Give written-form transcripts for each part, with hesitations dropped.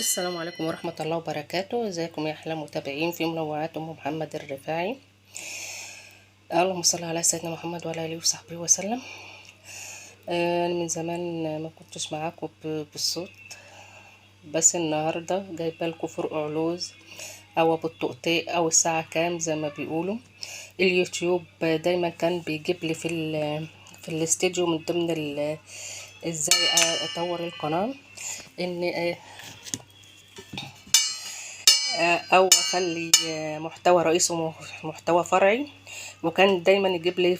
السلام عليكم ورحمة الله وبركاته. ازيكم يا احلى متابعين في منوعات ام محمد الرفاعي. اللهم صل على سيدنا محمد وعلى اله وصحبه وسلم. انا من زمان ما كنتش معاكم بالصوت، بس النهارده جايبه لكم فرق علوز او ابو الطقطيق او الساعه كام زي ما بيقولوا. اليوتيوب دايما كان بيجيب لي في الاستديو من ضمن ازاي اطور القناه، ان او اخلي محتوى رئيسي ومحتوى فرعي. وكان دايما يجيب لي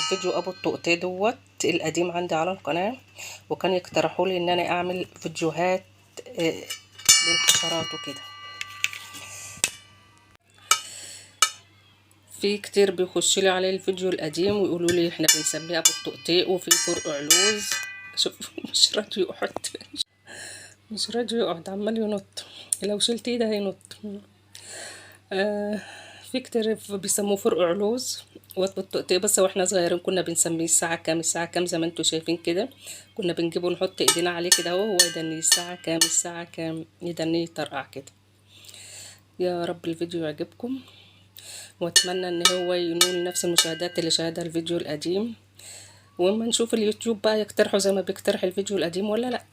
فيديو ابو الطقطي دوت القديم عندي على القناه، وكان يقترحوا لي ان انا اعمل فيديوهات للحشرات وكده. في كتير بيخش لي على الفيديو القديم ويقولوا لي احنا بنسميه ابو الطقطي وفي فرق علوز. شوف مش راضي يقعد، مش راضي يقعد، عمال ينط، لو شلت ايده هينط. في كتير بيسموه فرق علوز والطقطيق، بس واحنا صغيرين كنا بنسميه الساعة كام. الساعة كام زي ما انتوا شايفين كده، كنا بنجيبه نحط ايدينا عليه كده اهو، هو يدني الساعة كام الساعة كام، يدني يطرقع كده. يا رب الفيديو يعجبكم، واتمنى ان هو ينول نفس المشاهدات اللي شاهدها الفيديو القديم، واما نشوف اليوتيوب بقى يقترحوا زي ما بيقترح الفيديو القديم ولا لا.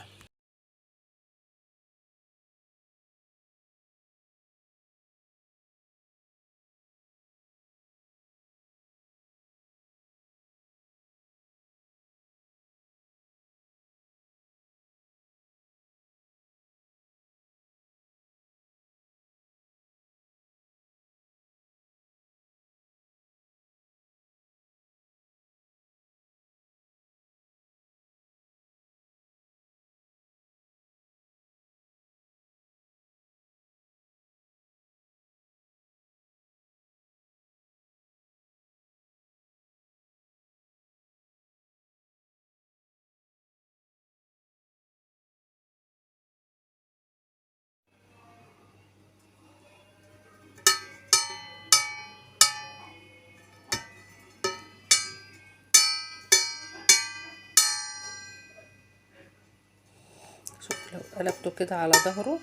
شوف لو قلبته كده على ظهره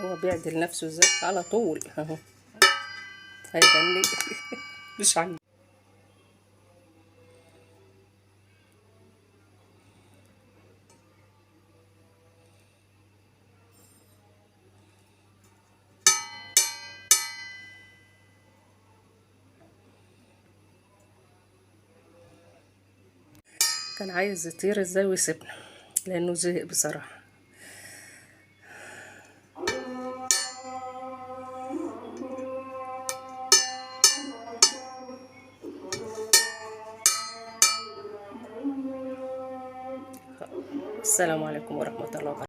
هو بيعدل نفسه ازاي على طول اهو، هيدني مش عندي. كان عايز يطير ازاي ويسيبنا لانه زهق بصراحة. السلام عليكم ورحمة الله وبركاته.